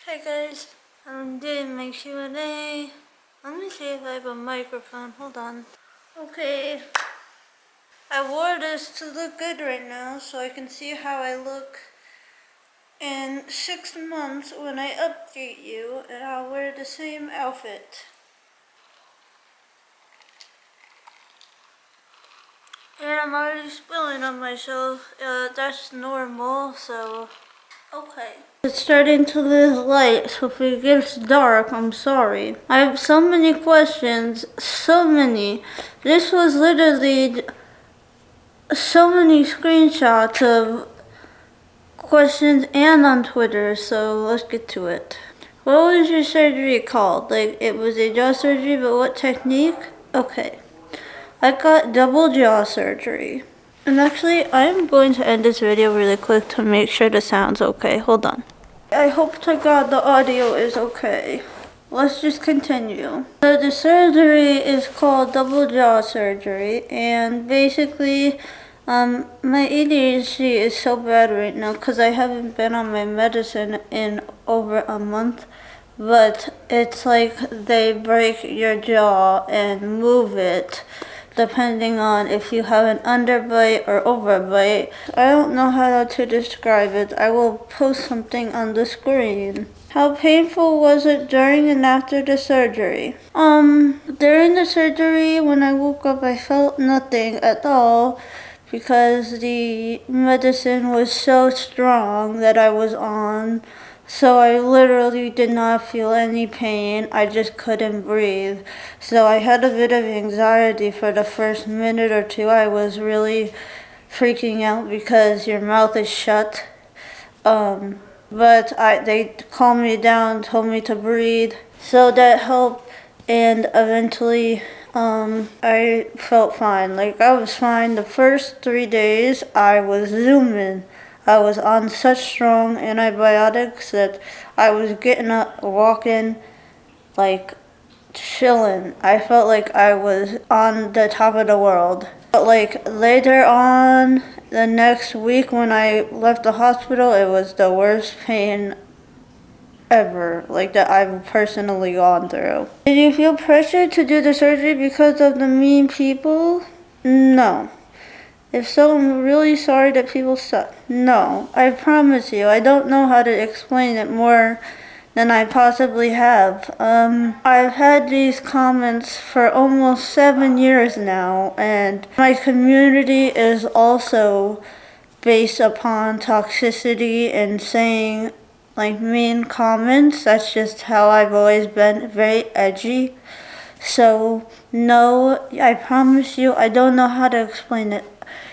Hey guys, I'm doing my Q&A. Let me see if I have a microphone. Hold on. Okay, I wore this to look good right now so I can see how I look in 6 months when I update you, and I'll wear the same outfit. And I'm already spilling on myself. That's normal, so okay. It's starting to lose light, so if it gets dark, I'm sorry. I have so many questions, so many. This was literally so many screenshots of questions and on Twitter, so let's get to it. What was your surgery called? Like, it was a jaw surgery, but what technique? Okay. I got double jaw surgery. And actually, I'm going to end this video really quick to make sure the sound's okay. Hold on. I hope to God the audio is okay. Let's just continue. So the surgery is called double jaw surgery, and basically, my ADHD is so bad right now because I haven't been on my medicine in over a month. But it's like they break your jaw and move it depending on if you have an underbite or overbite. I don't know how to describe it. I will post something on the screen. How painful was it during and after the surgery? During the surgery, when I woke up, I felt nothing at all because the medicine was so strong that I was on. So I literally did not feel any pain. I just couldn't breathe. So I had a bit of anxiety for the first minute or two. I was really freaking out because your mouth is shut. But they calmed me down, told me to breathe. So that helped, and eventually I felt fine. Like, I was fine. The first 3 days I was zooming. I was on such strong antibiotics that I was getting up, walking, like chilling. I felt like I was on the top of the world. But like later on, the next week when I left the hospital, it was the worst pain ever, like that I've personally gone through. Did you feel pressure to do the surgery because of the mean people? No. If so, I'm really sorry that people suck. No, I promise you, I don't know how to explain it more than I possibly have. I've had these comments for almost 7 years now, and my community is also based upon toxicity and saying like mean comments. That's just how I've always been, very edgy. So, no, I promise you, I don't know how to explain it.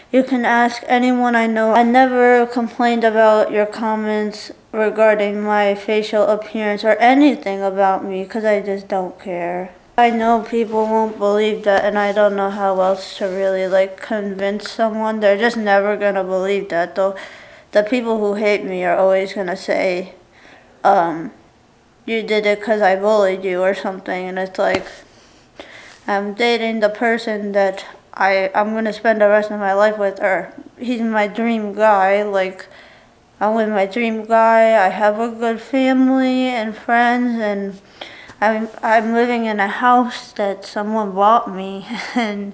You can ask anyone I know. I never complained about your comments regarding my facial appearance or anything about me because I just don't care. I know people won't believe that, and I don't know how else to really like convince someone. They're just never gonna believe that, though. The people who hate me are always gonna say, you did it because I bullied you or something, and it's like, I'm dating the person that I'm gonna spend the rest of my life with, or he's my dream guy. Like, I'm with my dream guy. I have a good family and friends, and I'm living in a house that someone bought me, and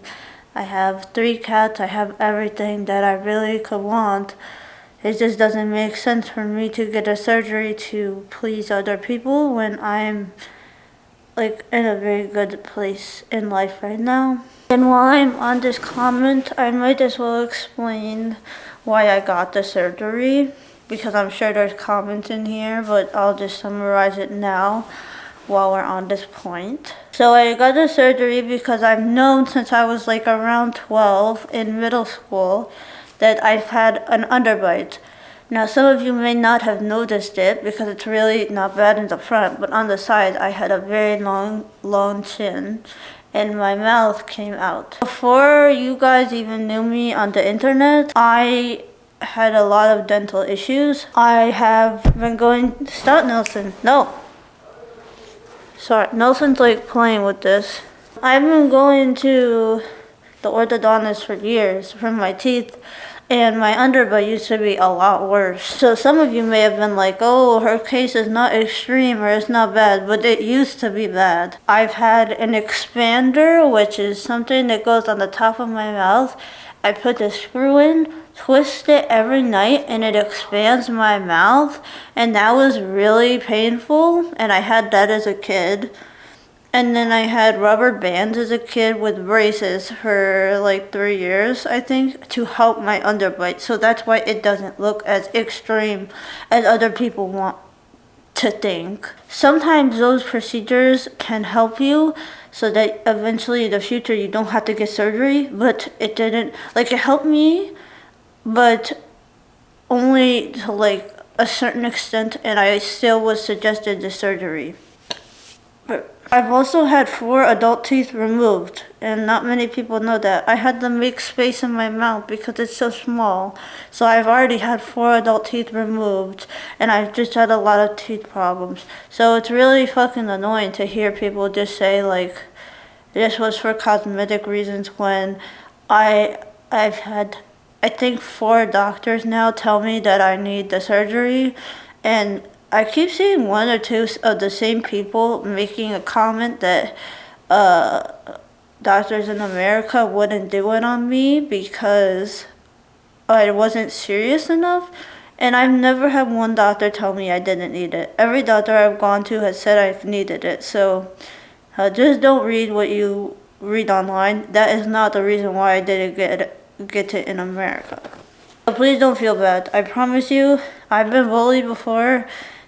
I have 3 cats. I have everything that I really could want. It just doesn't make sense for me to get a surgery to please other people when I'm like in a very good place in life right now. And while I'm on this comment, I might as well explain why I got the surgery, because I'm sure there's comments in here, but I'll just summarize it now while we're on this point. So I got the surgery because I've known since I was like around 12 in middle school that I've had an underbite. Now, some of you may not have noticed it because it's really not bad in the front, but on the side I had a very long chin and my mouth came out. Before you guys even knew me on the internet, I had a lot of dental issues. I have been going, stop Nelson, no. Sorry, Nelson's like playing with this. I've been going to the orthodontist for years for my teeth. And my underbite used to be a lot worse. So some of you may have been like, oh, her case is not extreme or it's not bad, but it used to be bad. I've had an expander, which is something that goes on the top of my mouth. I put the screw in, twist it every night, and it expands my mouth. And that was really painful, and I had that as a kid. And then I had rubber bands as a kid with braces for like 3 years, I think, to help my underbite. So that's why it doesn't look as extreme as other people want to think. Sometimes those procedures can help you so that eventually in the future you don't have to get surgery, but it didn't. Like, it helped me, but only to like a certain extent, and I still was suggested the surgery. I've also had 4 adult teeth removed, and not many people know that. I had to make space in my mouth because it's so small. So I've already had 4 adult teeth removed, and I've just had a lot of teeth problems. So it's really fucking annoying to hear people just say like, this was for cosmetic reasons when I've had, I think 4 doctors now tell me that I need the surgery, and I keep seeing 1 or 2 of the same people making a comment that doctors in America wouldn't do it on me because I wasn't serious enough. And I've never had 1 doctor tell me I didn't need it. Every doctor I've gone to has said I've needed it. So just don't read what you read online. That is not the reason why I didn't get it in America. But please don't feel bad. I promise you, I've been bullied before.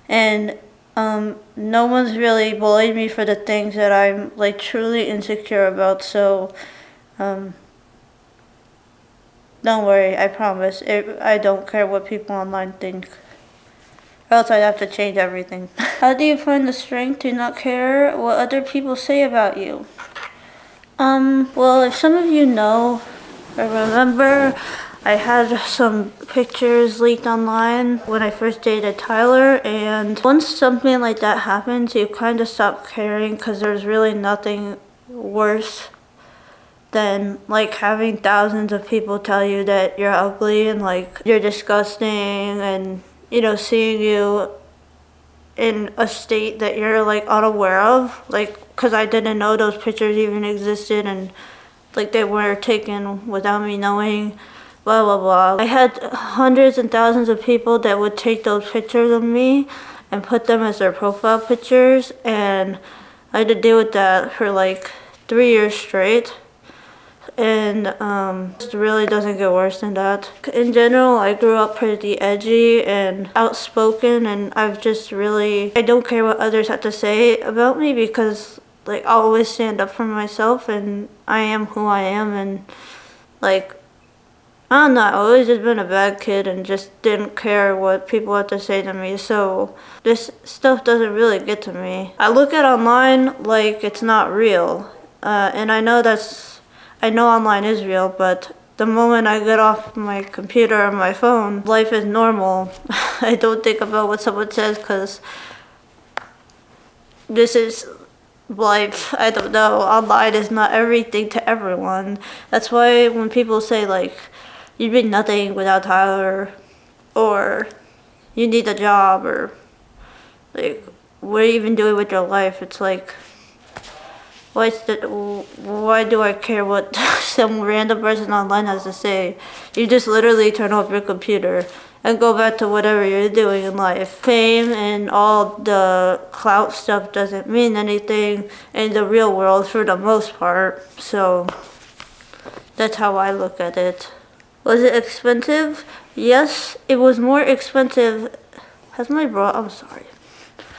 And no one's really bullied me for the things that I'm like truly insecure about. So don't worry, I promise. I don't care what people online think. Or else I'd have to change everything. How do you find the strength to not care what other people say about you? Well, if some of you know or remember, I had some pictures leaked online when I first dated Tyler, and once something like that happens, you kind of stop caring because there's really nothing worse than like having thousands of people tell you that you're ugly and like you're disgusting, and you know, seeing you in a state that you're like unaware of, like because I didn't know those pictures even existed, and like they were taken without me knowing. Blah blah blah. I had hundreds and thousands of people that would take those pictures of me and put them as their profile pictures, and I had to deal with that for like 3 years straight. And it really doesn't get worse than that. In general, I grew up pretty edgy and outspoken, and I've just really, I don't care what others have to say about me because like I'll always stand up for myself, and I am who I am, and like I don't know, I've always just been a bad kid and just didn't care what people had to say to me, so this stuff doesn't really get to me. I look at online like it's not real, and I know online is real, but the moment I get off my computer or my phone, life is normal. I don't think about what someone says because this is life. I don't know, online is not everything to everyone. That's why when people say like, you'd be nothing without Tyler, or you need a job, or like, what are you even doing with your life? It's like, why do I care what some random person online has to say? You just literally turn off your computer and go back to whatever you're doing in life. Fame and all the clout stuff doesn't mean anything in the real world for the most part. So that's how I look at it. Was it expensive? Yes, it was more expensive. I'm sorry.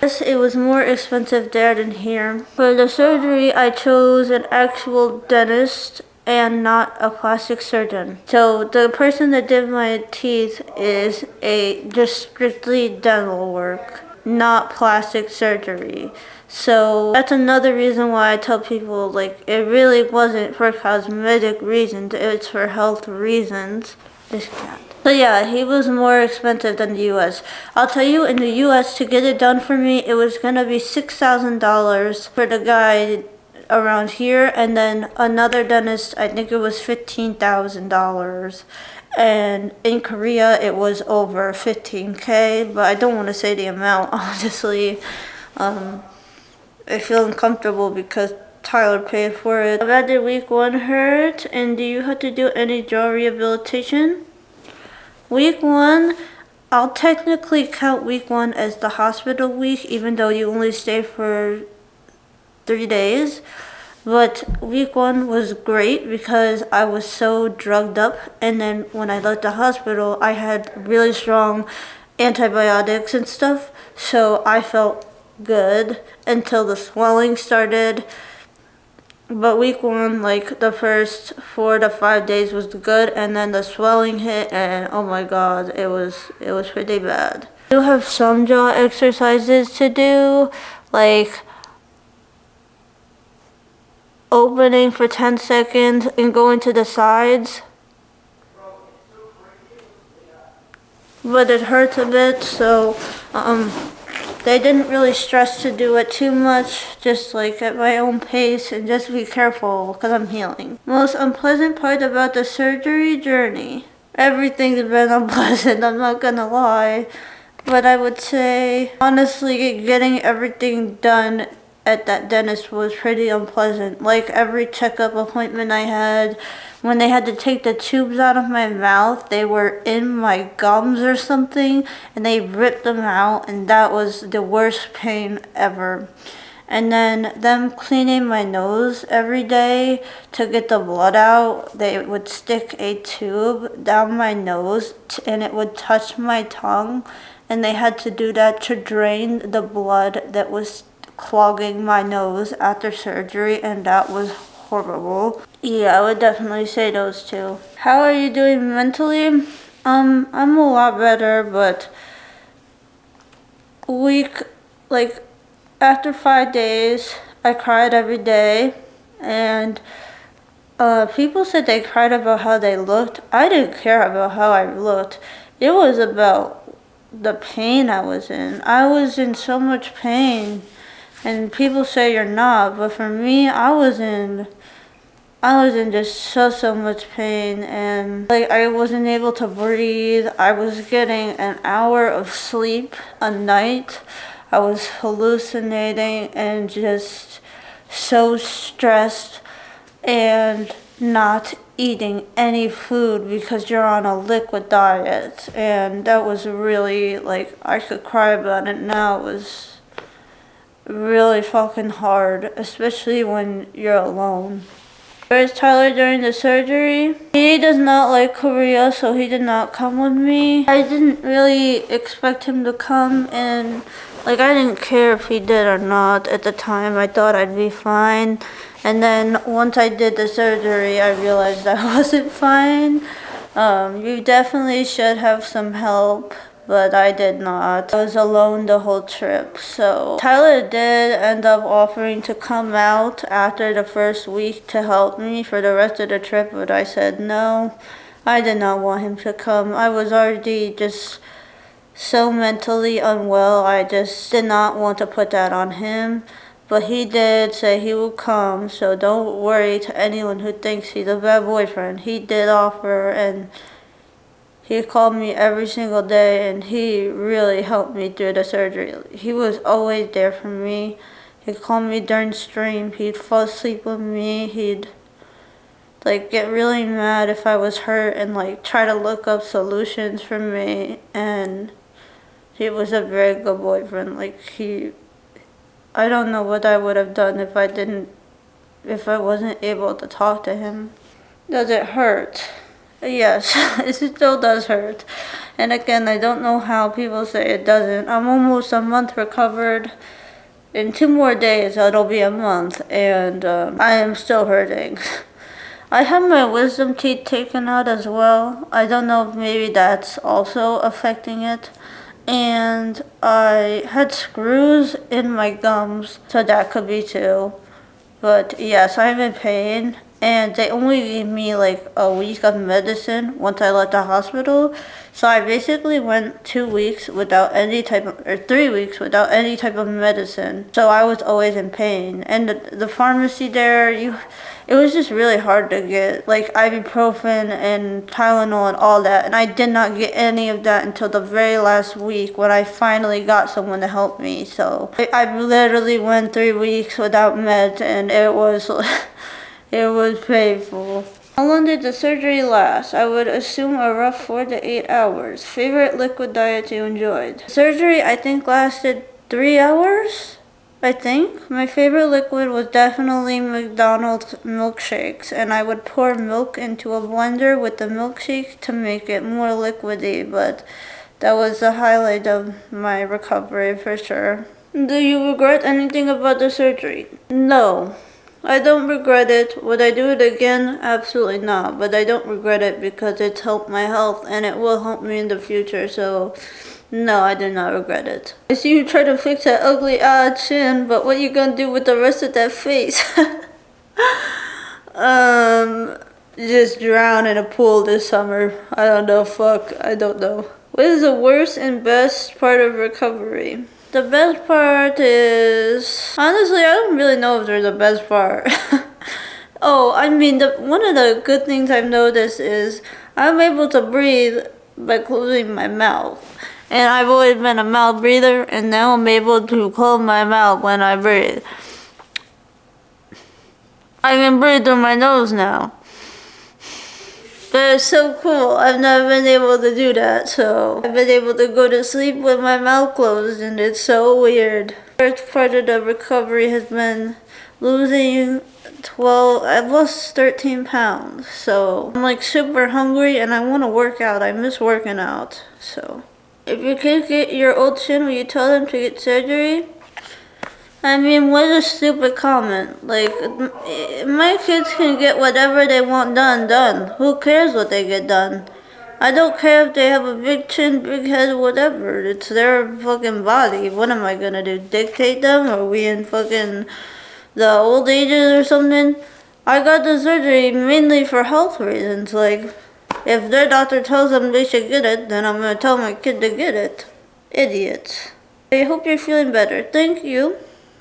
Yes, it was more expensive there than here. For the surgery, I chose an actual dentist and not a plastic surgeon. So the person that did my teeth is just strictly dental work, not plastic surgery. So that's another reason why I tell people like it really wasn't for cosmetic reasons, it's for health reasons. This cat. So yeah, he was more expensive than the US. I'll tell you, in the US, to get it done for me, it was gonna be $6,000 for the guy around here, and then another dentist, I think it was $15,000. And in Korea, it was over 15K, but I don't want to say the amount, honestly. I feel uncomfortable because Tyler paid for it. How bad did week 1 hurt? And do you have to do any jaw rehabilitation? Week 1, I'll technically count week 1 as the hospital week, even though you only stay for 3 days. But week 1 was great because I was so drugged up, and then when I left the hospital, I had really strong antibiotics and stuff, so I felt good until the swelling started. But week 1, like the first 4 to 5 days was good, and then the swelling hit, and oh my god, it was pretty bad. I do have some jaw exercises to do, like opening for 10 seconds and going to the sides. But it hurts a bit, so they didn't really stress to do it too much, just like at my own pace, and just be careful because I'm healing. Most unpleasant part about the surgery journey. Everything's been unpleasant, I'm not gonna lie. But I would say, honestly, getting everything done at that dentist was pretty unpleasant. Like every checkup appointment I had, when they had to take the tubes out of my mouth, they were in my gums or something, and they ripped them out, and that was the worst pain ever. And then them cleaning my nose every day to get the blood out, they would stick a tube down my nose and it would touch my tongue, and they had to do that to drain the blood that was clogging my nose after surgery, and that was horrible. Yeah, I would definitely say those two. How are you doing mentally? I'm a lot better, but after 5 days, I cried every day, and people said they cried about how they looked. I didn't care about how I looked. It was about the pain I was in. I was in so much pain. And people say you're not, but for me, I was in just so much pain, and like I wasn't able to breathe. I was getting an hour of sleep a night. I was hallucinating and just so stressed and not eating any food because you're on a liquid diet, and that was really, like, I could cry about it now. It was really fucking hard, especially when you're alone. Where's Tyler during the surgery? He does not like Korea, so he did not come with me. I didn't really expect him to come, and like I didn't care if he did or not at the time. I thought I'd be fine, and then once I did the surgery, I realized I wasn't fine. You definitely should have some help, but I did not. I was alone the whole trip. So Tyler did end up offering to come out after the first week to help me for the rest of the trip, but I said no. I did not want him to come. I was already just so mentally unwell. I just did not want to put that on him. But he did say he would come, so don't worry to anyone who thinks he's a bad boyfriend. He did offer, and he called me every single day, and he really helped me through the surgery. He was always there for me. He'd call me during stream. He'd fall asleep with me. He'd like get really mad if I was hurt and like try to look up solutions for me. And he was a very good boyfriend. I don't know what I would have done if I wasn't able to talk to him. Does it hurt? Yes, it still does hurt. And again, I don't know how people say it doesn't. I'm almost a month recovered. In 2 more days, it'll be a month, and I am still hurting. I had my wisdom teeth taken out as well. I don't know if maybe that's also affecting it. And I had screws in my gums, so that could be too. But yes, I'm in pain, and they only gave me like a week of medicine once I left the hospital. So I basically went 2 weeks without any type of, or 3 weeks without any type of medicine. So I was always in pain. And the pharmacy there, it was just really hard to get, like ibuprofen and Tylenol and all that. And I did not get any of that until the very last week when I finally got someone to help me. So I literally went 3 weeks without meds, and it was it was painful. How long did the surgery last? I would assume a rough 4 to 8 hours. Favorite liquid diet you enjoyed? Surgery, I think, lasted 3 hours. I think. My favorite liquid was definitely McDonald's milkshakes, and I would pour milk into a blender with the milkshake to make it more liquidy, but that was the highlight of my recovery for sure. Do you regret anything about the surgery? No. I don't regret it. Would I do it again? Absolutely not. But I don't regret it because it's helped my health and it will help me in the future. So, no, I do not regret it. I see you try to fix that ugly odd chin, but what you gonna do with the rest of that face? Just drown in a pool this summer. I don't know. Fuck. I don't know. What is the worst and best part of recovery? The best part is, honestly, I don't really know if there's a best part. Oh, I mean, one of the good things I've noticed is I'm able to breathe by closing my mouth. And I've always been a mouth breather, and now I'm able to close my mouth when I breathe. I can breathe through my nose now. But it's so cool. I've never been able to do that, so I've been able to go to sleep with my mouth closed, and it's so weird. First part of the recovery has been losing I've lost 13 pounds, so I'm like super hungry and I want to work out. I miss working out, so. If your kids get your old chin, will you tell them to get surgery? I mean, what a stupid comment. Like, my kids can get whatever they want done. Who cares what they get done? I don't care if they have a big chin, big head, whatever. It's their fucking body. What am I gonna do? Dictate them? Are we in fucking the old ages or something? I got the surgery mainly for health reasons. Like, if their doctor tells them they should get it, then I'm gonna tell my kid to get it. Idiots. I hope you're feeling better. Thank you.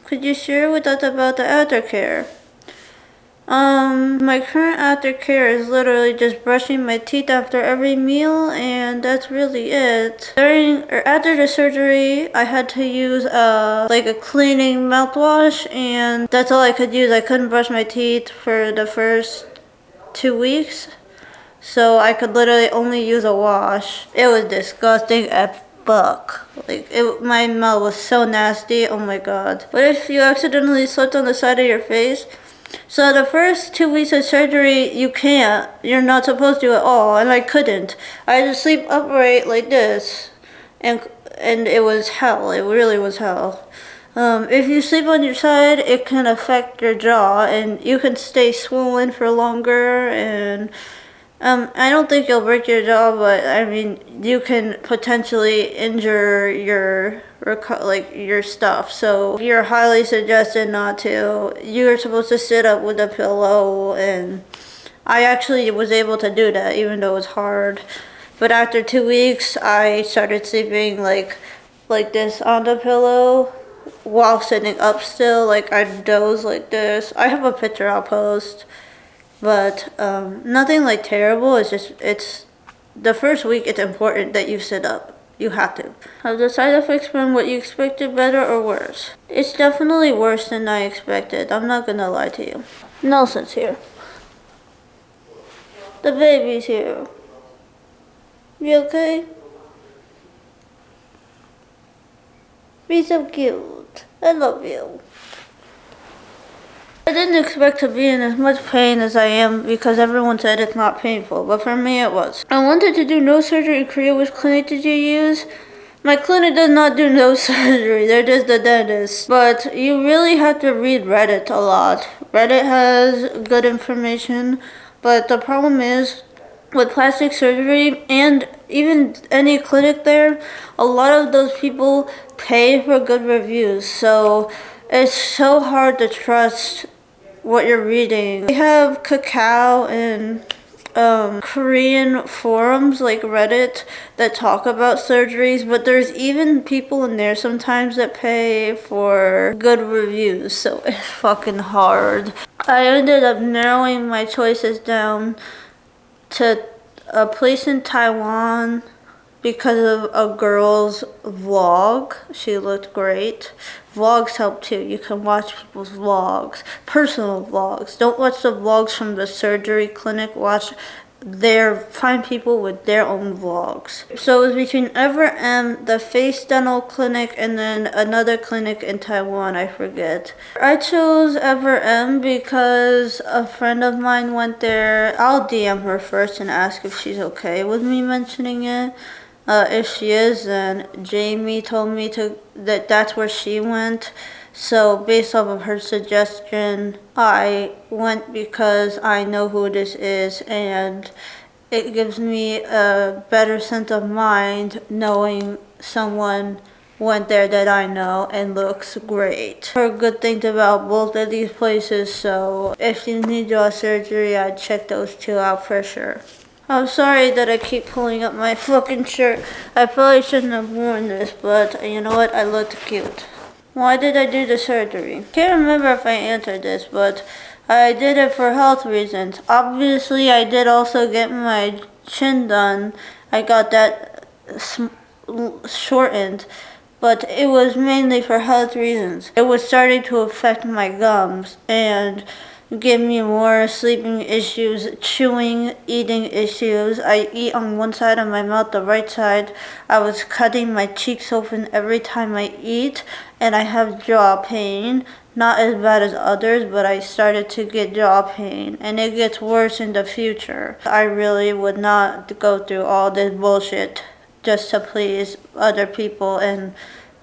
Could you share with us about the aftercare? My current aftercare is literally just brushing my teeth after every meal, and that's really it. After the surgery, I had to use like a cleaning mouthwash, and that's all I could use. I couldn't brush my teeth for the first 2 weeks, so I could literally only use a wash. It was disgusting as fuck. Like, my mouth was so nasty. Oh my god. What if you accidentally slept on the side of your face? So the first 2 weeks of surgery, you're not supposed to at all, and I couldn't. I had to sleep upright like this, and it was hell. It really was hell. If you sleep on your side, it can affect your jaw, and you can stay swollen for longer, and I don't think you'll break your jaw, but I mean, you can potentially injure your stuff. So you're highly suggested not to. You're supposed to sit up with a pillow, and I actually was able to do that, even though it was hard. But after 2 weeks, I started sleeping like this on the pillow while sitting up still. Like, I'd doze like this. I have a picture I'll post. But nothing like terrible. It's the first week. It's important that you sit up. You have to. Have the side effects been what you expected, better or worse? It's definitely worse than I expected. I'm not gonna lie to you. Nelson's here. The baby's here. You okay? Be so cute. I love you. I didn't expect to be in as much pain as I am because everyone said it's not painful, but for me it was. I wanted to do no surgery in Korea. Which clinic did you use? My clinic does not do no surgery. They're just the dentist. But you really have to read Reddit a lot. Reddit has good information, but the problem is with plastic surgery and even any clinic there, a lot of those people pay for good reviews. So it's so hard to trust what you're reading. They have Kakao and Korean forums like Reddit that talk about surgeries, but there's even people in there sometimes that pay for good reviews, so it's fucking hard. I ended up narrowing my choices down to a place in Taiwan because of a girl's vlog. She looked great. Vlogs help too. You can watch people's vlogs, personal vlogs. Don't watch the vlogs from the surgery clinic. Find people with their own vlogs. So it was between Ever M, the Face Dental Clinic, and then another clinic in Taiwan, I forget. I chose Ever M because a friend of mine went there. I'll DM her first and ask if she's okay with me mentioning it. If she is, then Jamie told me that's where she went. So based off of her suggestion, I went because I know who this is, and it gives me a better sense of mind knowing someone went there that I know and looks great. Heard good things about both of these places, so if you need jaw surgery, I'd check those two out for sure. I'm sorry that I keep pulling up my fucking shirt. I probably shouldn't have worn this, but you know what? I looked cute. Why did I do the surgery? Can't remember if I answered this, but I did it for health reasons. Obviously, I did also get my chin done. I got that shortened, but it was mainly for health reasons. It was starting to affect my gums and give me more sleeping issues, chewing, eating issues. I eat on one side of my mouth, the right side. I was cutting my cheeks open every time I eat, and I have jaw pain. Not as bad as others, but I started to get jaw pain, and it gets worse in the future. I really would not go through all this bullshit just to please other people and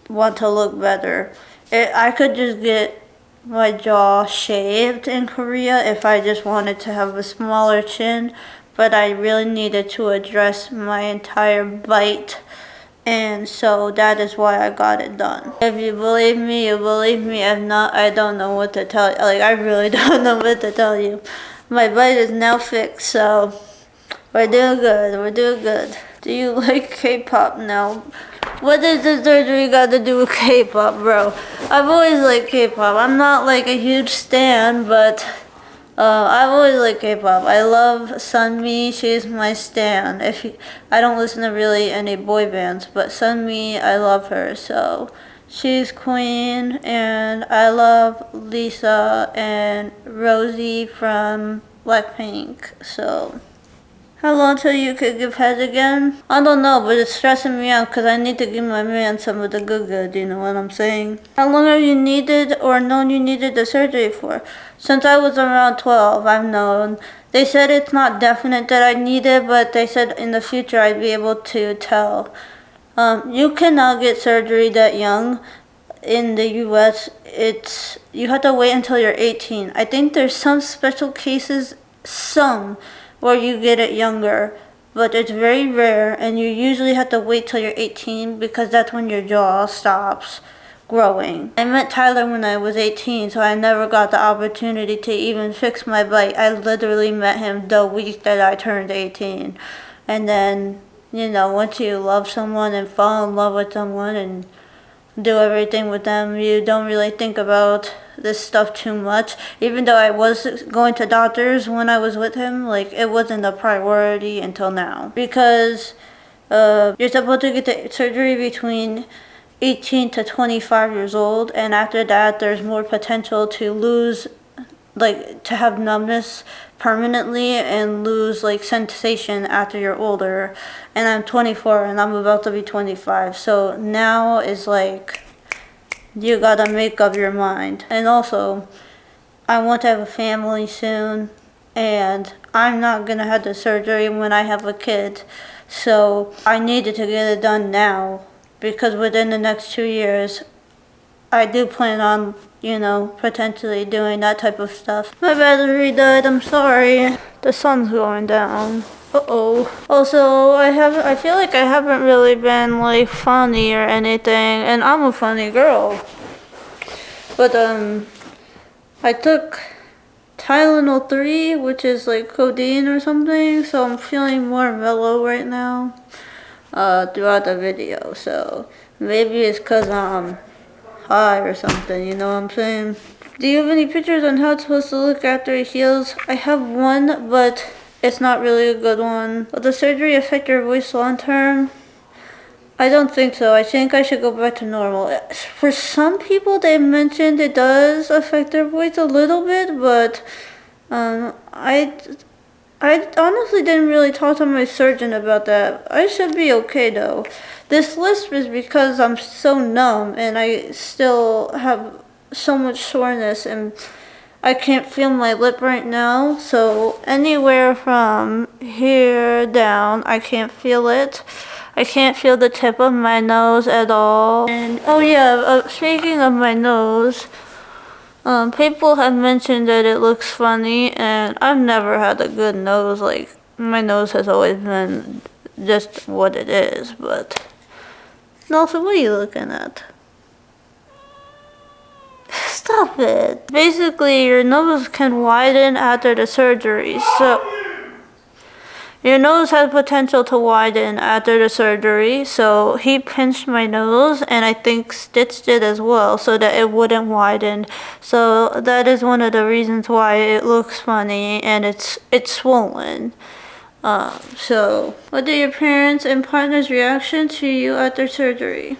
want to look better. I could just get my jaw shaved in Korea if I just wanted to have a smaller chin, but I really needed to address my entire bite, and so that is why I got it done. If you believe me, you believe me. If not, I don't know what to tell you. I really don't know what to tell you. My bite is now fixed, so we're doing good. Do you like K-pop now? What does the surgery got to do with K-pop, bro? I've always liked K-pop. I'm not like a huge stan, but I've always liked K-pop. I love Sunmi. She's my stan. I don't listen to really any boy bands, but Sunmi, I love her. So she's queen, and I love Lisa and Rosie from Blackpink. So how long till you could give head again? I don't know, but it's stressing me out because I need to give my man some of the good, you know what I'm saying? How long have you needed or known you needed the surgery for? Since I was around 12, I've known. They said it's not definite that I need it, but they said in the future I'd be able to tell. You cannot get surgery that young. In the US, you have to wait until you're 18. I think there's some special cases, where you get it younger, but it's very rare, and you usually have to wait till you're 18 because that's when your jaw stops growing. I met Tyler when I was 18, so I never got the opportunity to even fix my bite. I literally met him the week that I turned 18. And then, once you love someone and fall in love with someone and do everything with them, you don't really think about this stuff too much. Even though I was going to doctors when I was with him, it wasn't a priority until now. Because you're supposed to get the surgery between 18 to 25 years old, and after that there's more potential to lose, to have numbness permanently and lose sensation after you're older. And I'm 24 and I'm about to be 25, so now is you gotta make up your mind. And also, I want to have a family soon, and I'm not gonna have the surgery when I have a kid, so I needed to get it done now, because within the next 2 years I do plan on potentially doing that type of stuff. My battery died, I'm sorry. The sun's going down. Uh-oh. Also, I feel like I haven't really been funny or anything, and I'm a funny girl. But I took Tylenol 3, which is like codeine or something, so I'm feeling more mellow right now throughout the video. So maybe it's because I'm high or something, you know what I'm saying? Do you have any pictures on how it's supposed to look after it heals? I have one, but it's not really a good one. Will the surgery affect your voice long term? I don't think so. I think I should go back to normal. For some people, they mentioned it does affect their voice a little bit, but I honestly didn't really talk to my surgeon about that. I should be okay though. This lisp is because I'm so numb and I still have so much soreness and I can't feel my lip right now. So anywhere from here down, I can't feel it. I can't feel the tip of my nose at all. And oh yeah, speaking of my nose, people have mentioned that it looks funny, and I've never had a good nose. Like, my nose has always been just what it is, but... Nelson, what are you looking at? Stop it. Basically, your nose can widen after the surgery, so... Your nose has potential to widen after the surgery, so he pinched my nose and I think stitched it as well so that it wouldn't widen. So that is one of the reasons why it looks funny and it's swollen. So what are your parents and partner's reaction to you after surgery?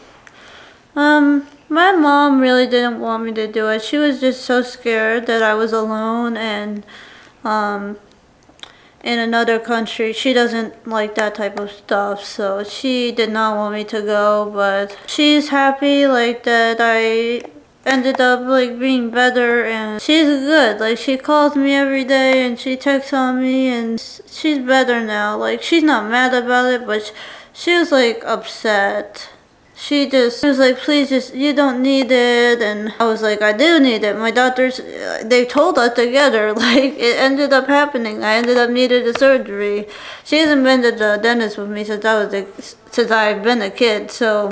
My mom really didn't want me to do it. She was just so scared that I was alone and in another country. She doesn't like that type of stuff, so she did not want me to go, but she's happy like that I ended up like being better, and she's good. Like, she calls me every day and she texts on me and she's better now. Like, she's not mad about it, but she was like upset. She was like, please just, you don't need it. And I was like, I do need it. My doctors, they told us together, like, it ended up happening. I ended up needing the surgery. She hasn't been to the dentist with me since I've been a kid. So,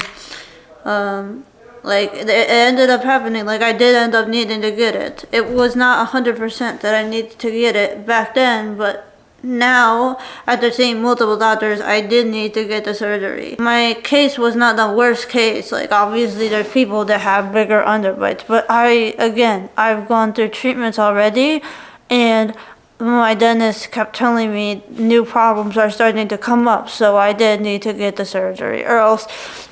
like, it ended up happening. Like, I did end up needing to get it. It was not 100% that I needed to get it back then, but now, after seeing multiple doctors, I did need to get the surgery. My case was not the worst case. Like, obviously there's people that have bigger underbites, but I've gone through treatments already, and my dentist kept telling me new problems are starting to come up, so I did need to get the surgery, or else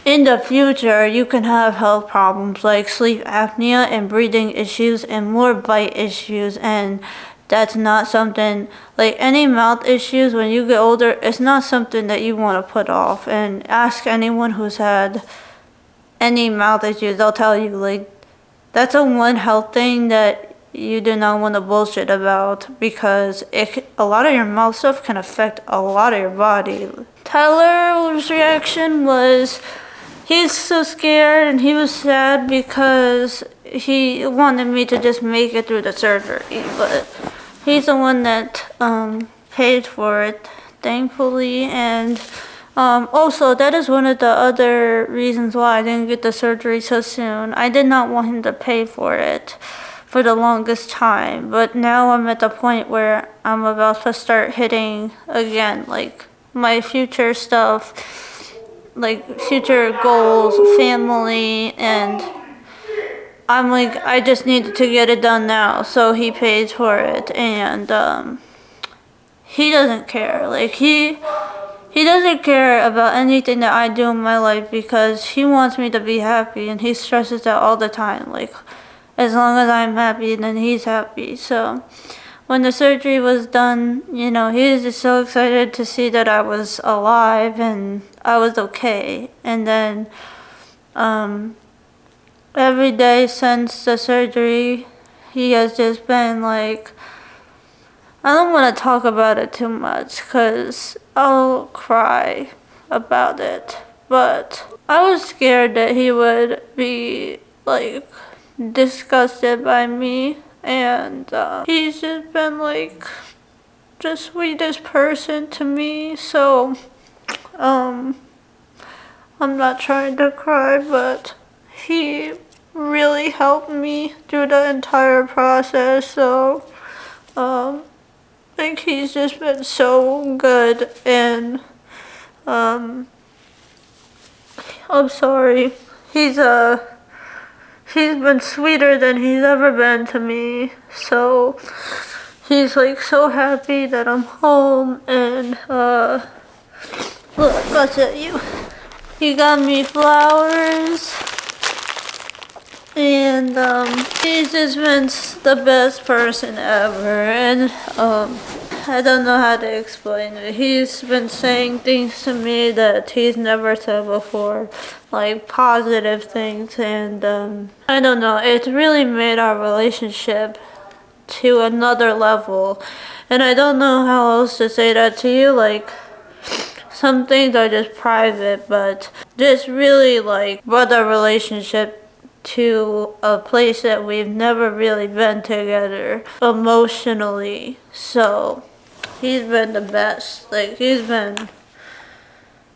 in the future you can have health problems like sleep apnea and breathing issues and more bite issues, and that's not something, like, any mouth issues when you get older, it's not something that you want to put off. And ask anyone who's had any mouth issues, they'll tell you, like, that's a one health thing that you do not want to bullshit about, because a lot of your mouth stuff can affect a lot of your body. Tyler's reaction was, he's so scared and he was sad because he wanted me to just make it through the surgery, but he's the one that paid for it, thankfully. And also, that is one of the other reasons why I didn't get the surgery so soon. I did not want him to pay for it for the longest time, but now I'm at the point where I'm about to start hitting again, like, my future stuff, like future goals, family, and I'm like, I just needed to get it done now, so he pays for it, and he doesn't care. Like, he doesn't care about anything that I do in my life because he wants me to be happy, and he stresses that all the time. Like, as long as I'm happy, then he's happy. So when the surgery was done, you know, he was just so excited to see that I was alive and I was okay. And then every day since the surgery, he has just been like, I don't want to talk about it too much because I'll cry about it, but I was scared that he would be like disgusted by me, and he's just been like the sweetest person to me. So I'm not trying to cry, but he really helped me through the entire process. So Like he's just been so good, and I'm sorry. He's he's been sweeter than he's ever been to me. So he's like so happy that I'm home, and look, I'll tell you. He got me flowers, and he's just been the best person ever, and I don't know how to explain it. He's been saying things to me that he's never said before, like positive things, and I don't know, it really made our relationship to another level, and I don't know how else to say that to you. Like, some things are just private, but this really like brought our relationship to a place that we've never really been together emotionally. So he's been the best. Like, he's been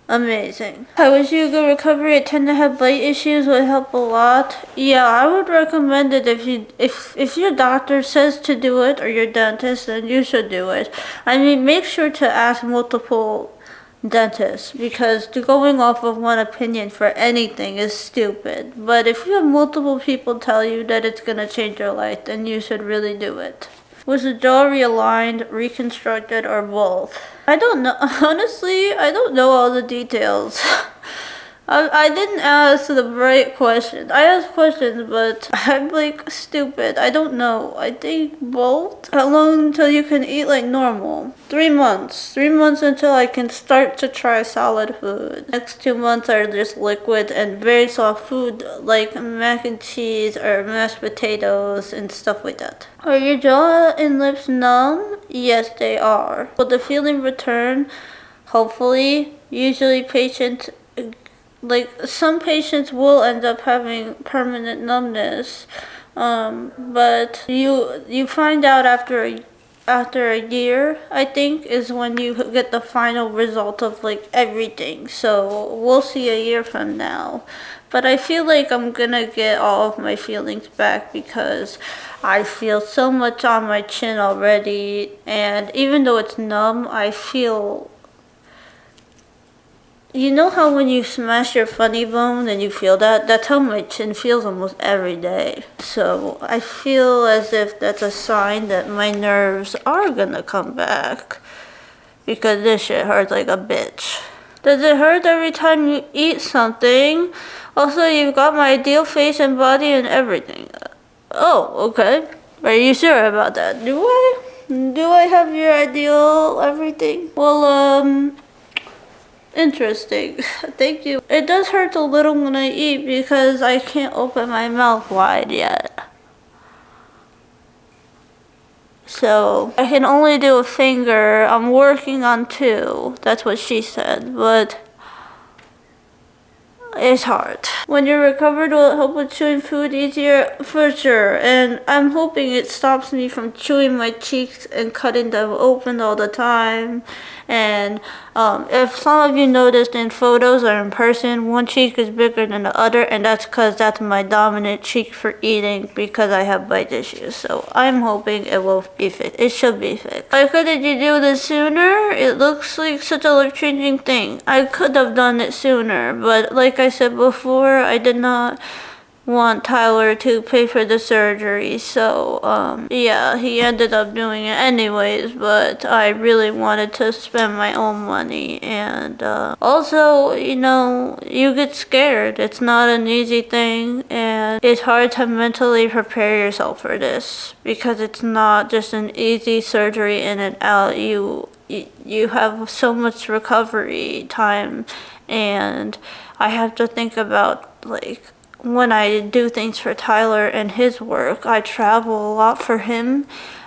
amazing. I wish you a good recovery. I tend to have bite issues, would help a lot. Yeah, I would recommend it if your doctor says to do it, or your dentist, then you should do it. I mean, make sure to ask multiple dentists, because going off of one opinion for anything is stupid. But if you have multiple people tell you that it's gonna change your life, then you should really do it. Was the jaw realigned, reconstructed, or both? I don't know. Honestly, I don't know all the details. I didn't ask the right question. I asked questions, but I'm like stupid. I don't know. I think both. How long until you can eat like normal? 3 months. 3 months until I can start to try solid food. Next 2 months are just liquid and very soft food, like mac and cheese or mashed potatoes and stuff like that. Are your jaw and lips numb? Yes, they are. Will the feeling return? Hopefully. Usually some patients will end up having permanent numbness, but you find out after a year, I think, is when you get the final result of like everything. So we'll see a year from now. But I feel like I'm gonna get all of my feelings back, because I feel so much on my chin already, and even though it's numb, I feel. You know how when you smash your funny bone and you feel that? That's how my chin feels almost every day. So I feel as if that's a sign that my nerves are gonna come back, because this shit hurts like a bitch. Does it hurt every time you eat something? Also, you've got my ideal face and body and everything. Oh, okay. Are you sure about that? Do I have your ideal everything? Well, interesting. Thank you. It does hurt a little when I eat, because I can't open my mouth wide yet. So I can only do a finger. I'm working on 2. That's what she said, but it's hard. When you're recovered, will it help with chewing food easier? For sure. And I'm hoping it stops me from chewing my cheeks and cutting them open all the time. And if some of you noticed in photos or in person, one cheek is bigger than the other, and that's because that's my dominant cheek for eating, because I have bite issues. So I'm hoping it will be fixed. It should be fixed. Why couldn't you do this sooner? It looks like such a life-changing thing. I could have done it sooner, but like I said before, I did not want Tyler to pay for the surgery, so yeah, he ended up doing it anyways, but I really wanted to spend my own money. And also, you get scared. It's not an easy thing, and it's hard to mentally prepare yourself for this, because it's not just an easy surgery in and out. You have so much recovery time, and I have to think about, like, when I do things for Tyler and his work, I travel a lot for him,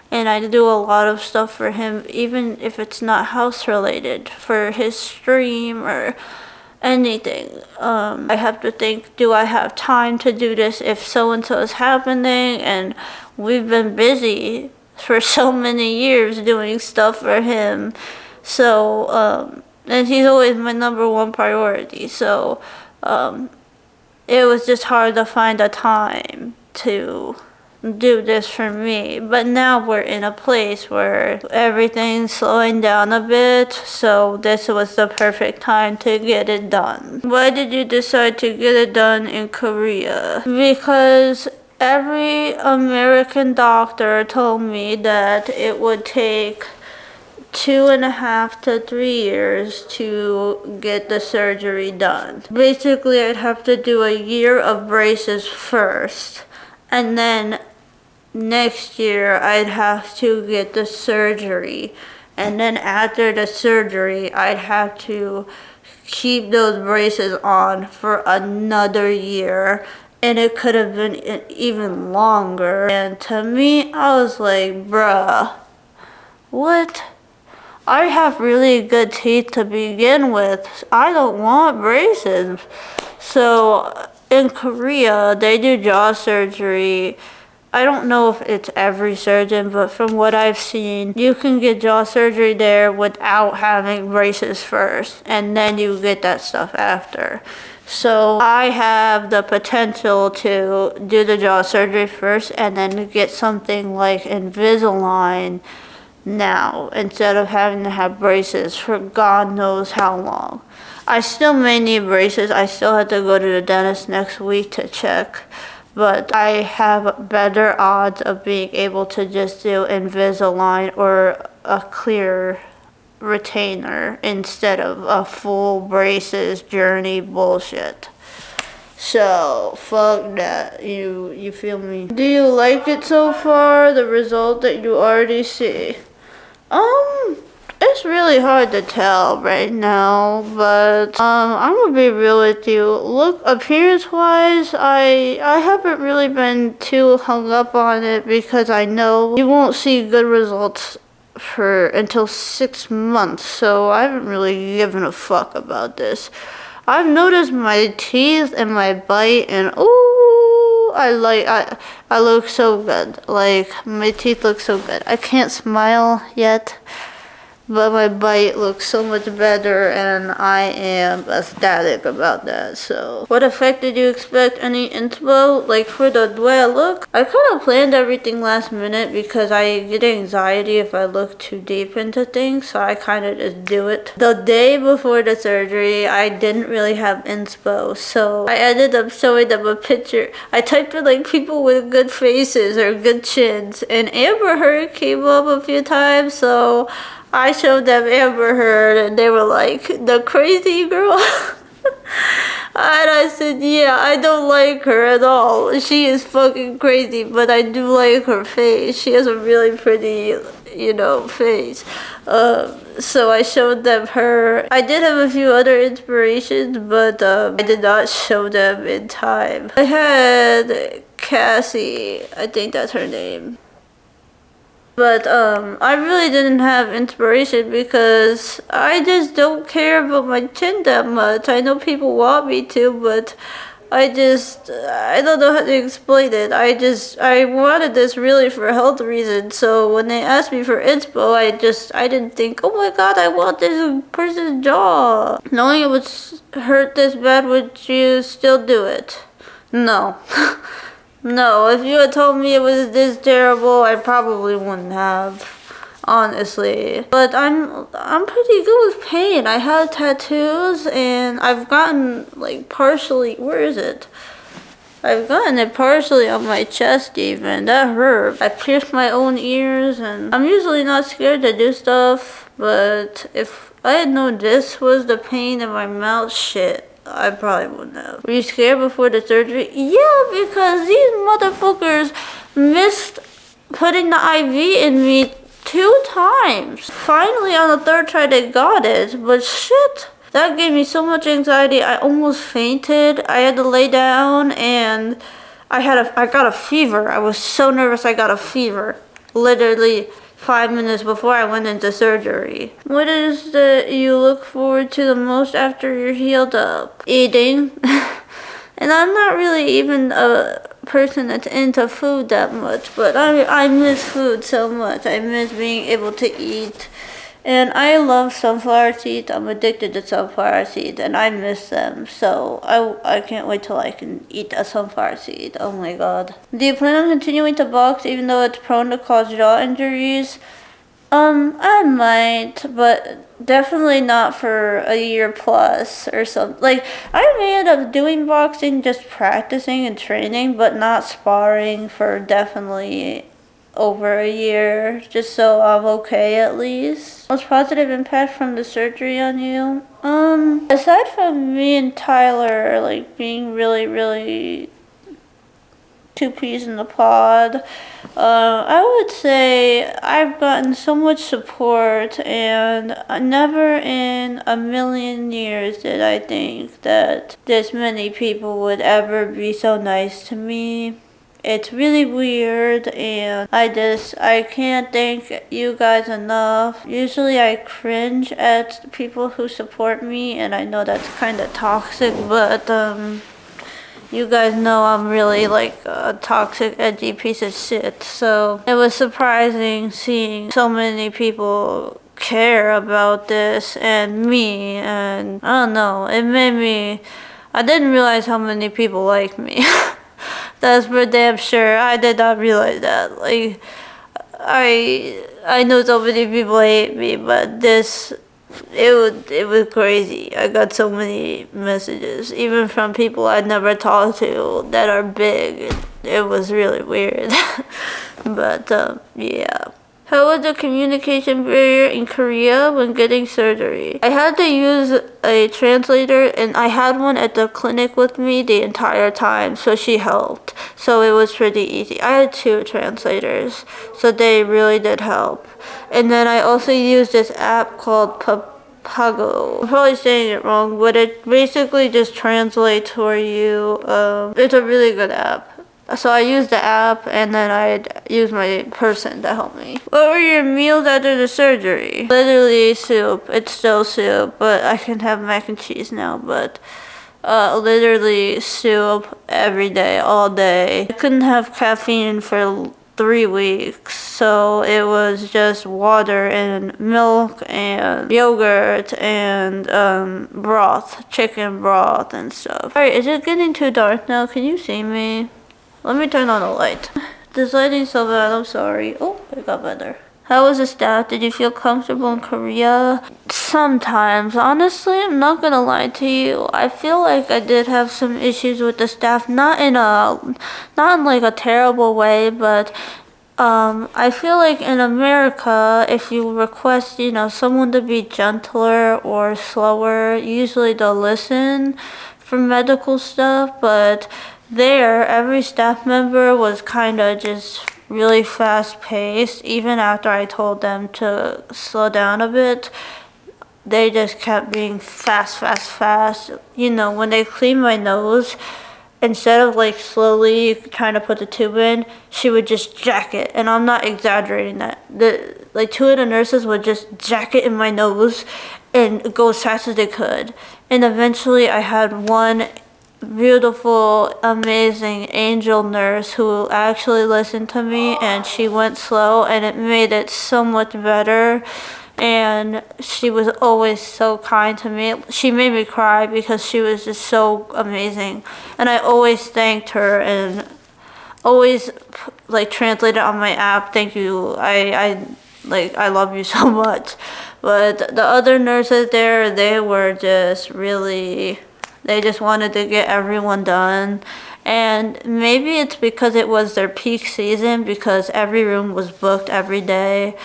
and I do a lot of stuff for him, even if it's not house related, for his stream or anything. I have to think, do I have time to do this if so-and-so is happening? And we've been busy for so many years doing stuff for him. So, and he's always my number one priority. So, it was just hard to find a time to do this for me. But now we're in a place where everything's slowing down a bit, so this was the perfect time to get it done. Why did you decide to get it done in Korea? Because every American doctor told me that it would take 2.5 to 3 years to get the surgery done. Basically, I'd have to do a year of braces first, and then next year I'd have to get the surgery, and then after the surgery I'd have to keep those braces on for another year, and it could have been even longer. And to me, I was like, bruh, what? I have really good teeth to begin with. I don't want braces. So in Korea, they do jaw surgery. I don't know if it's every surgeon, but from what I've seen, you can get jaw surgery there without having braces first, and then you get that stuff after. So I have the potential to do the jaw surgery first and then get something like Invisalign now, instead of having to have braces for God knows how long. I still may need braces. I still have to go to the dentist next week to check, but I have better odds of being able to just do Invisalign or a clear retainer instead of a full braces journey bullshit. So, fuck that. You feel me? Do you like it so far, the result that you already see? It's really hard to tell right now, but I'm gonna be real with you. Look, appearance-wise, I haven't really been too hung up on it because I know you won't see good results until 6 months, so I haven't really given a fuck about this. I've noticed my teeth and my bite, and ooh, I look so good. Like, my teeth look so good. I can't smile yet, but my bite looks so much better, and I am ecstatic about that. So, what effect did you expect? Any inspo? Like, for the way I look, I kind of planned everything last minute because I get anxiety if I look too deep into things, so I kind of just do it. The day before the surgery, I didn't really have inspo, so I ended up showing them a picture. I typed in, like, people with good faces or good chins, and Amber Heard came up a few times, so I showed them Amber Heard, and they were like, the crazy girl? And I said, yeah, I don't like her at all. She is fucking crazy, but I do like her face. She has a really pretty, face. So I showed them her. I did have a few other inspirations, but I did not show them in time. I had Cassie, I think that's her name. But I really didn't have inspiration because I just don't care about my chin that much. I know people want me to, but I don't know how to explain it. I wanted this really for health reasons. So when they asked me for inspo, I didn't think, oh my god, I want this person's jaw. Knowing it would hurt this bad, would you still do it? No. No, if you had told me it was this terrible, I probably wouldn't have, honestly. But I'm pretty good with pain. I have tattoos, and I've gotten, like, partially, where is it? I've gotten it partially on my chest even. That hurt. I pierced my own ears, and I'm usually not scared to do stuff, but if I had known this was the pain in my mouth, shit, I probably wouldn't have. Were you scared before the surgery? Yeah, because these motherfuckers missed putting the IV in me 2 times. Finally, on the 3rd try, they got it, but shit, that gave me so much anxiety. I almost fainted. I had to lay down, and I got a fever. I was so nervous I got a fever. Literally 5 minutes before I went into surgery. What is that you look forward to the most after you're healed up? Eating. And I'm not really even a person that's into food that much, but I miss food so much. I miss being able to eat And I love sunflower seeds. I'm addicted to sunflower seeds, and I miss them. So I can't wait till I can eat a sunflower seed. Oh my god. Do you plan on continuing to box even though it's prone to cause jaw injuries? I might, but definitely not for a year plus or something. Like, I may end up doing boxing, just practicing and training, but not sparring for definitely over a year, just so I'm okay at least. Most positive impact from the surgery on you? Aside from me and Tyler, like, being really, really two peas in the pod, I would say I've gotten so much support, and never in a million years did I think that this many people would ever be so nice to me. It's really weird, and I can't thank you guys enough. Usually I cringe at people who support me, and I know that's kind of toxic, but you guys know I'm really like a toxic, edgy piece of shit. So it was surprising seeing so many people care about this and me, and I don't know, I didn't realize how many people like me. That's for damn sure. I did not realize that. Like, I know so many people hate me, but it was crazy. I got so many messages, even from people I'd never talked to that are big. It was really weird. But yeah. How was the communication barrier in Korea when getting surgery? I had to use a translator, and I had one at the clinic with me the entire time, so she helped. So it was pretty easy. I had 2 translators, so they really did help. And then I also used this app called Pago. I'm probably saying it wrong, but it basically just translates for you. It's a really good app. So I used the app, and then I'd use my person to help me. What were your meals after the surgery? Literally soup. It's still soup, but I can have mac and cheese now, but literally soup every day, all day. I couldn't have caffeine for 3 weeks, so it was just water and milk and yogurt and broth, chicken broth and stuff. Alright, is it getting too dark now? Can you see me? Let me turn on the light. This lighting's so bad, I'm sorry. Oh, it got better. How was the staff? Did you feel comfortable in Korea? Sometimes. Honestly, I'm not gonna lie to you. I feel like I did have some issues with the staff. Not in like a terrible way, but I feel like in America, if you request, someone to be gentler or slower, usually they'll listen for medical stuff, but there, every staff member was kind of just really fast paced. Even after I told them to slow down a bit, they just kept being fast, fast, fast. When they cleaned my nose, instead of like slowly trying to put the tube in, she would just jack it. And I'm not exaggerating that. 2 of the nurses would just jack it in my nose and go as fast as they could. And eventually I had one beautiful, amazing angel nurse who actually listened to me, and she went slow, and it made it so much better. And she was always so kind to me. She made me cry because she was just so amazing, and I always thanked her and always translated on my app. Thank you. I love you so much. But the other nurses there, they were just really, they just wanted to get everyone done. And maybe it's because it was their peak season, because every room was booked every day.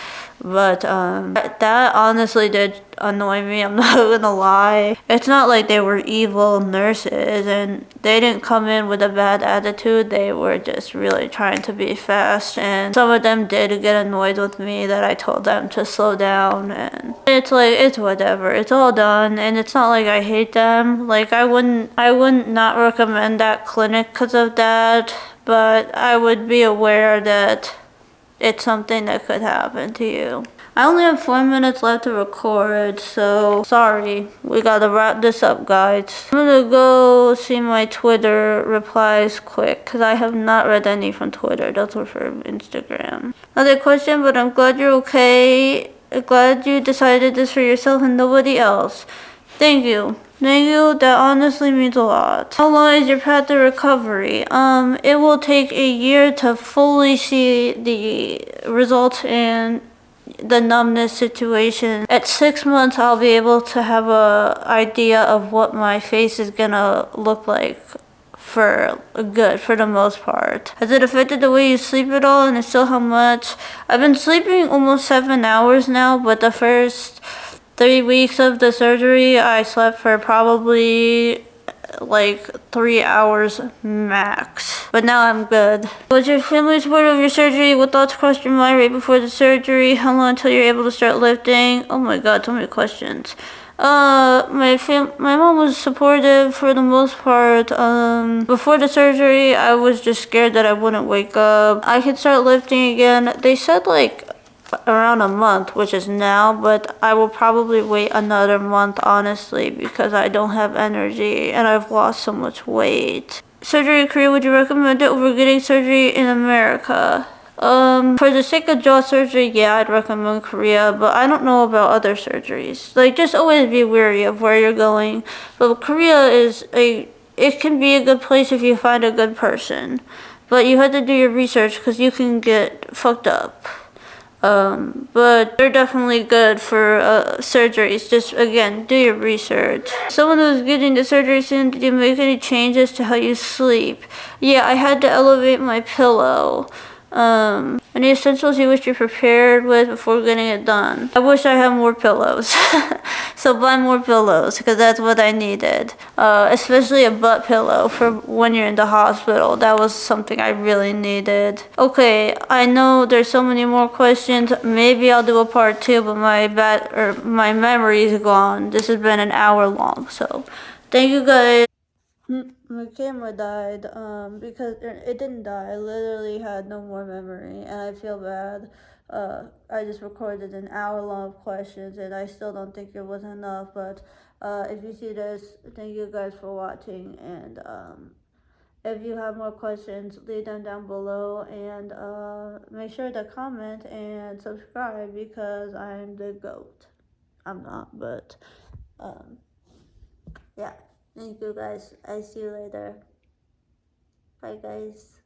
But that honestly did annoy me, I'm not gonna lie. It's not like they were evil nurses, and they didn't come in with a bad attitude. They were just really trying to be fast, and some of them did get annoyed with me that I told them to slow down. And it's whatever, it's all done, and it's not like I hate them. I wouldn't not recommend that clinic because of that, but I would be aware that it's something that could happen to you. I only have 4 minutes left to record, so sorry. We gotta wrap this up, guys. I'm gonna go see my Twitter replies quick, because I have not read any from Twitter. Those were from Instagram. Another question, but I'm glad you're okay. glad you decided this for yourself and nobody else. Thank you. Thank you. That honestly means a lot. How long is your path to recovery? It will take a year to fully see the results in the numbness situation. At 6 months, I'll be able to have a idea of what my face is gonna look like for good, for the most part. Has it affected the way you sleep at all, and if so, how much? I've been sleeping almost 7 hours now, but the first 3 weeks of the surgery, I slept for probably like 3 hours max. But now I'm good. Was your family supportive of your surgery? What thoughts crossed your mind right before the surgery? How long until you're able to start lifting? Oh my god, so many questions. My mom was supportive for the most part. Before the surgery, I was just scared that I wouldn't wake up. I could start lifting again. They said like around a month, which is now, but I will probably wait another month, honestly, because I don't have energy and I've lost so much weight. Surgery in Korea, would you recommend it over getting surgery in America? For the sake of jaw surgery, yeah, I'd recommend Korea, but I don't know about other surgeries. Like, just always be wary of where you're going. But Korea it can be a good place if you find a good person. But you have to do your research because you can get fucked up. But they're definitely good for surgeries. Just again, do your research. Someone who's getting the surgery soon, did you make any changes to how you sleep? Yeah, I had to elevate my pillow. Any essentials you wish you prepared with before getting it done? I wish I had more pillows. So buy more pillows, because that's what I needed. Especially a butt pillow for when you're in the hospital. That was something I really needed. Okay, I know there's so many more questions. Maybe I'll do a part 2, but my memory is gone. This has been an hour long, so thank you guys. My camera died because it didn't die. I literally had no more memory, and I feel bad. I just recorded an hour long of questions, and I still don't think it was enough. But if you see this, thank you guys for watching. And if you have more questions, leave them down below, and make sure to comment and subscribe because I'm the GOAT. I'm not, but yeah. Thank you guys. I see you later. Bye guys.